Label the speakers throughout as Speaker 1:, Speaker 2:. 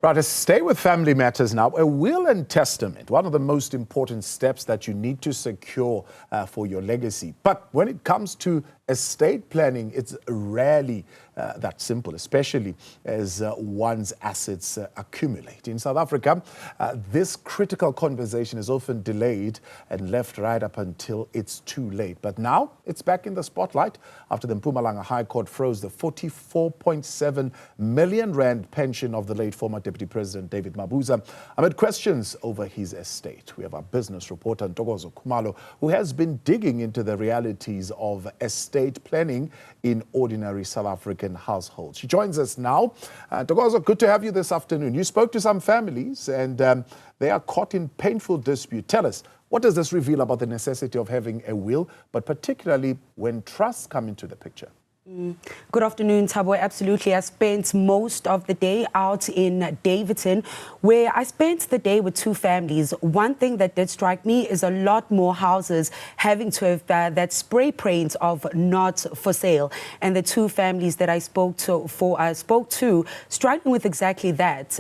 Speaker 1: Right, let's stay with family matters now. A will and testament, one of the most important steps that you need to secure for your legacy. But when it comes to estate planning, it's rarely that simple, especially as one's assets accumulate. In South Africa, this critical conversation is often delayed and left right up until it's too late. But now it's back in the spotlight after the Mpumalanga High Court froze the 44.7 million rand pension of the late former Deputy President David Mabuza amid questions over his estate. We have our business reporter Ntokozo Khumalo, who has been digging into the realities of estate planning in ordinary South African households. She joins us now. Ntokozo, good to have you this afternoon. You spoke to some families and they are caught in painful dispute. Tell us, what does this reveal about the necessity of having a will, but particularly when trusts come into the picture?
Speaker 2: Good afternoon, Thabo. Absolutely. I spent most of the day out in Davidson, where I spent the day with two families. One thing that did strike me is a lot more houses having to have that spray paint of not for sale. And the two families that I spoke to striking with exactly that.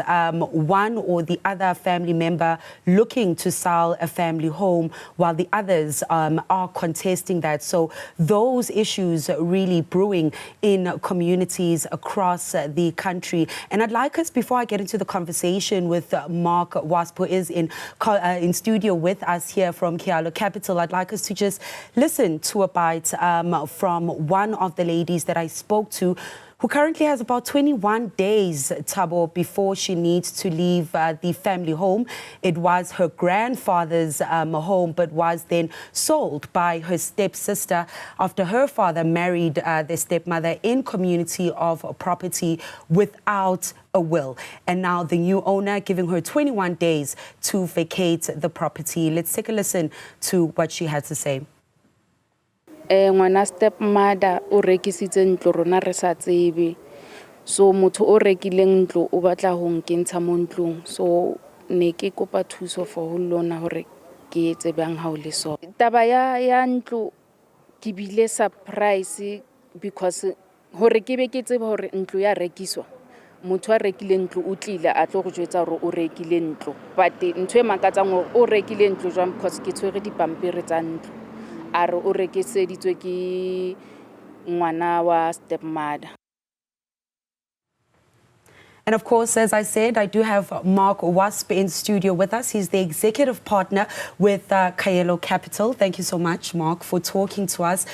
Speaker 2: One or the other family member looking to sell a family home, while the others are contesting that. So those issues really brewing in communities across the country. And I'd like us, before I get into the conversation with Mark Waspe, who is in studio with us here from Caleo Capital, I'd like us to just listen to a bite from one of the ladies that I spoke to, who currently has about 21 days, Thabo, before she needs to leave the family home. It was her grandfather's home, but was then sold by her stepsister after her father married their stepmother in community of property without a will. And now the new owner giving her 21 days to vacate the property. Let's take a listen to what she had to say.
Speaker 3: Ngwana stepmother o rekisitse ntlo rona re sa tsebe, so motho o rekileng ntlo o batla ho nkentsha mo ntlong, so ne ke kopa thuso for ho lona hore ke etse bang ha o le so. Taba ya ntlo ke bile surprise because hore ke be ke tseba hore ntlo ya rekiswa, motho a rekile ntlo o tlile a tlo go jwetsa hore o rekile ntlo, but ntwe e makatsang hore o rekile ntlo jwang because ke tshwere dipampiri tsa ntlo. And of
Speaker 2: course, as I said, I do have Mark Waspe in studio with us. He's the executive partner with Caleo Capital. Thank you so much, Mark, for talking to us.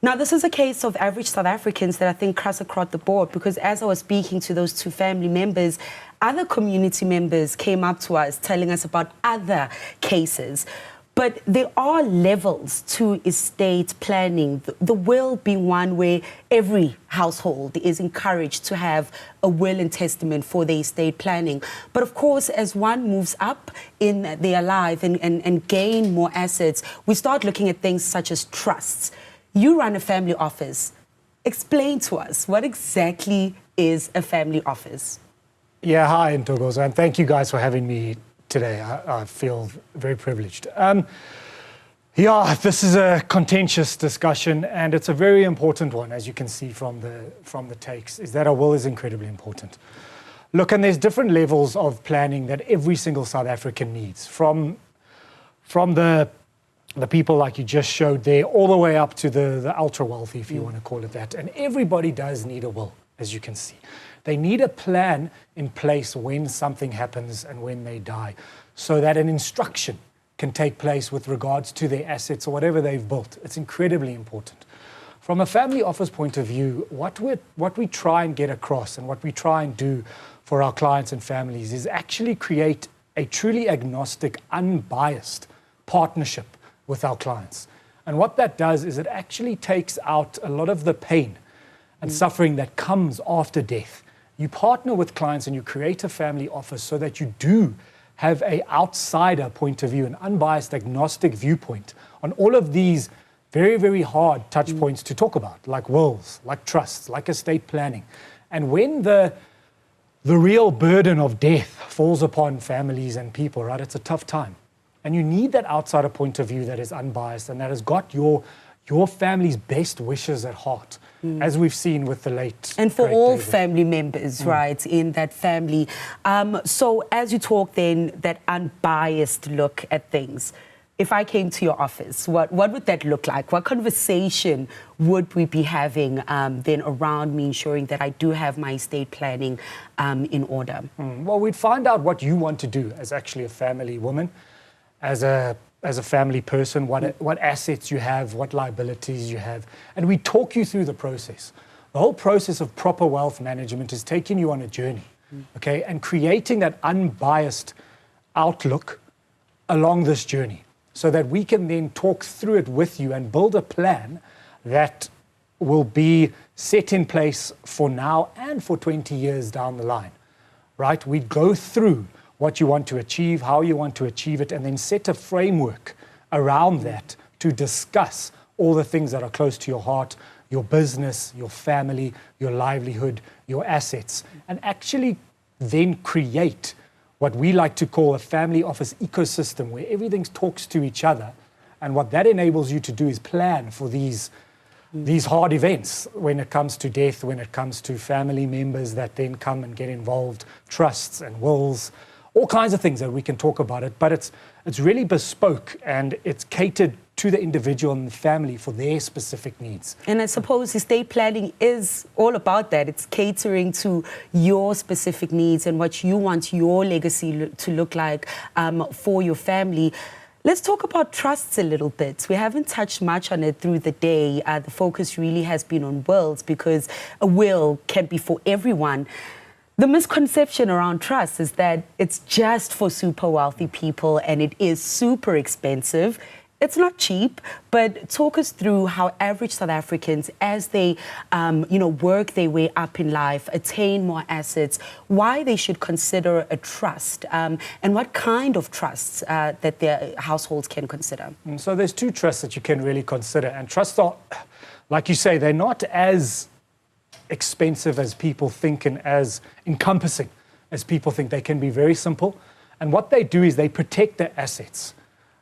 Speaker 2: Now, this is a case of average South Africans that I think cross across the board, because as I was speaking to those two family members, other community members came up to us telling us about other cases. But there are levels to estate planning. The will being one where every household is encouraged to have a will and testament for their estate planning. But of course, as one moves up in their life and gain more assets, we start looking at things such as trusts. You run a family office. Explain to us, what exactly is a family office?
Speaker 4: Yeah, hi, Ntokozo, and thank you guys for having me today. I feel very privileged. Yeah, this is a contentious discussion, and it's a very important one, as you can see from the takes, is that a will is incredibly important. Look, and there's different levels of planning that every single South African needs, from the people like you just showed there, all the way up to the ultra wealthy, if you want to call it that. And everybody does need a will, as you can see. They need a plan in place when something happens and when they die, so that an instruction can take place with regards to their assets or whatever they've built. It's incredibly important. From a family office point of view, what we try and get across and what we try and do for our clients and families is actually create a truly agnostic, unbiased partnership with our clients. And what that does is it actually takes out a lot of the pain and suffering that comes after death. You partner with clients and you create a family office so that you do have an outsider point of view, an unbiased, agnostic viewpoint on all of these very, very hard touch points to talk about, like wills, like trusts, like estate planning. And when the real burden of death falls upon families and people, right, it's a tough time. And you need that outsider point of view that is unbiased and that has got your family's best wishes at heart. as we've seen with the late.
Speaker 2: And for
Speaker 4: great
Speaker 2: all
Speaker 4: David.
Speaker 2: family members, right, in that family. So as you talk then, that unbiased look at things, if I came to your office, what would that look like? What conversation would we be having then around me ensuring that I do have my estate planning in order?
Speaker 4: Well, we'd find out what you want to do as actually a family woman, as a family person, what assets you have, what liabilities you have, and we talk you through the process. The whole process of proper wealth management is taking you on a journey, okay, and creating that unbiased outlook along this journey so that we can then talk through it with you and build a plan that will be set in place for now and for 20 years down the line, right? We go through what you want to achieve, how you want to achieve it, and then set a framework around that to discuss all the things that are close to your heart, your business, your family, your livelihood, your assets, and actually then create what we like to call a family office ecosystem where everything talks to each other. And what that enables you to do is plan for these hard events when it comes to death, when it comes to family members that then come and get involved, trusts and wills, all kinds of things that we can talk about it, but it's really bespoke and it's catered to the individual and the family for their specific needs.
Speaker 2: And I suppose estate planning is all about that. It's catering to your specific needs and what you want your legacy to look like for your family. Let's talk about trusts a little bit. We haven't touched much on it through the day. The focus really has been on wills because a will can be for everyone. The misconception around trust is that it's just for super wealthy people and it is super expensive. It's not cheap, but talk us through how average South Africans, as they, work their way up in life, attain more assets, why they should consider a trust, and what kind of trusts that their households can consider.
Speaker 4: So there's two trusts that you can really consider, and trusts are, like you say, they're not as expensive as people think and as encompassing as people think. They can be very simple, and what they do is they protect the assets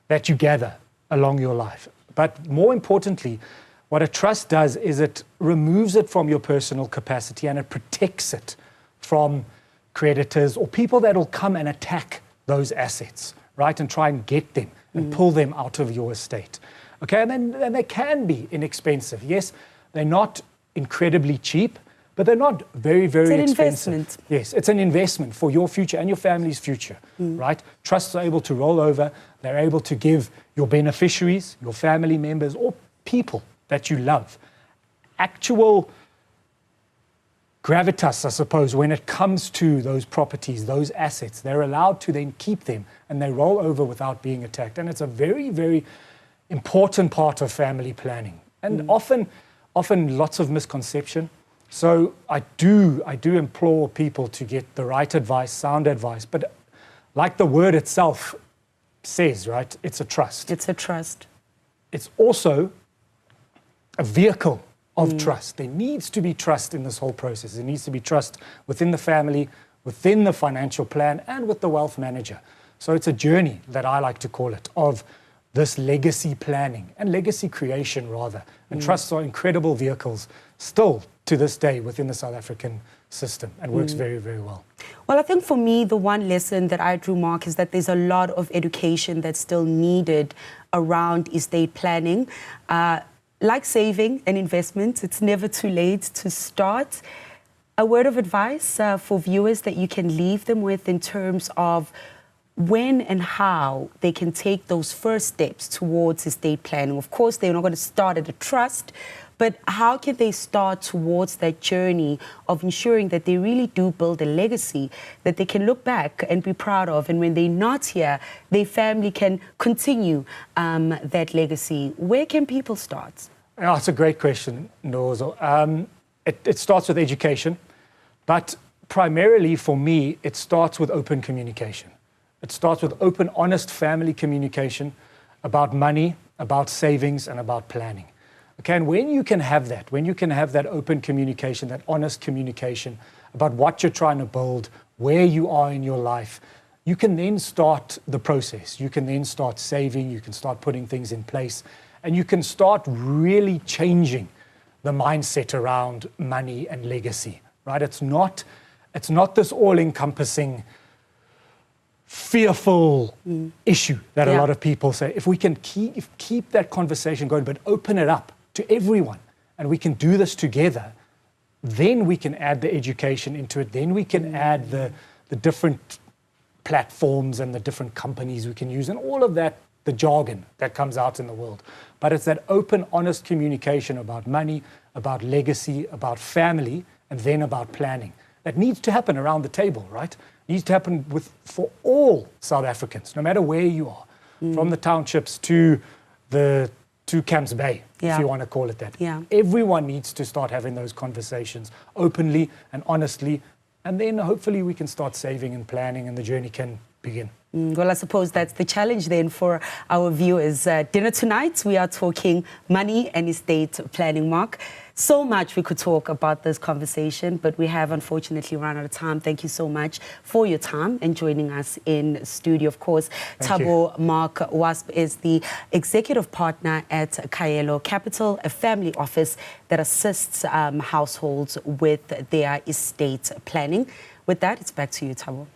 Speaker 4: that you gather along your life. But more importantly, what a trust does is it removes it from your personal capacity and it protects it from creditors or people that will come and attack those assets, right, and try and get them and pull them out of your estate. Okay, and then they can be inexpensive. Yes, they're not incredibly cheap, but they're not very, very expensive.
Speaker 2: Investment.
Speaker 4: Yes, it's an investment for your future and your family's future, right? Trusts are able to roll over. They're able to give your beneficiaries, your family members, or people that you love actual gravitas, I suppose, when it comes to those properties, those assets. They're allowed to then keep them and they roll over without being attacked. And it's a very, very important part of family planning. And often lots of misconception. So I do implore people to get the right advice, sound advice. But like the word itself says, right, it's a trust.
Speaker 2: It's a trust.
Speaker 4: It's also a vehicle of trust. There needs to be trust in this whole process. There needs to be trust within the family, within the financial plan, and with the wealth manager. So it's a journey, that I like to call it, of this legacy planning and legacy creation, rather. And trusts are incredible vehicles still to this day within the South African system and works very, very well.
Speaker 2: Well, I think for me, the one lesson that I drew, Mark, is that there's a lot of education that's still needed around estate planning. Like saving and investment, it's never too late to start. A word of advice for viewers that you can leave them with in terms of when and how they can take those first steps towards estate planning. Of course, they're not going to start at a trust, but how can they start towards that journey of ensuring that they really do build a legacy that they can look back and be proud of? And when they're not here, their family can continue that legacy. Where can people start?
Speaker 4: Oh, it's a great question, Ntokozo. It starts with education, but primarily for me, it starts with open communication. It starts with open, honest family communication about money, about savings, and about planning. Okay, and when you can have that open communication, that honest communication about what you're trying to build, where you are in your life, you can then start the process. You can then start saving, you can start putting things in place, and you can start really changing the mindset around money and legacy, right? It's not this all-encompassing, fearful issue that a lot of people say. If we can keep that conversation going, but open it up to everyone, and we can do this together, then we can add the education into it. Then we can add the different platforms and the different companies we can use, and all of that, the jargon that comes out in the world. But it's that open, honest communication about money, about legacy, about family, and then about planning. That needs to happen around the table, right? It needs to happen for all South Africans, no matter where you are, from the townships to Camps Bay, if you want to call it that.
Speaker 2: Yeah.
Speaker 4: Everyone needs to start having those conversations openly and honestly, and then hopefully we can start saving and planning, and the journey can begin.
Speaker 2: Well, I suppose that's the challenge then for our viewers. Dinner tonight, we are talking money and estate planning, Mark. So much we could talk about this conversation, but we have unfortunately run out of time. Thank you so much for your time and joining us in studio. Of course, Caleo Mark Waspe is the executive partner at Caleo Capital, a family office that assists households with their estate planning. With that, it's back to you, Caleo.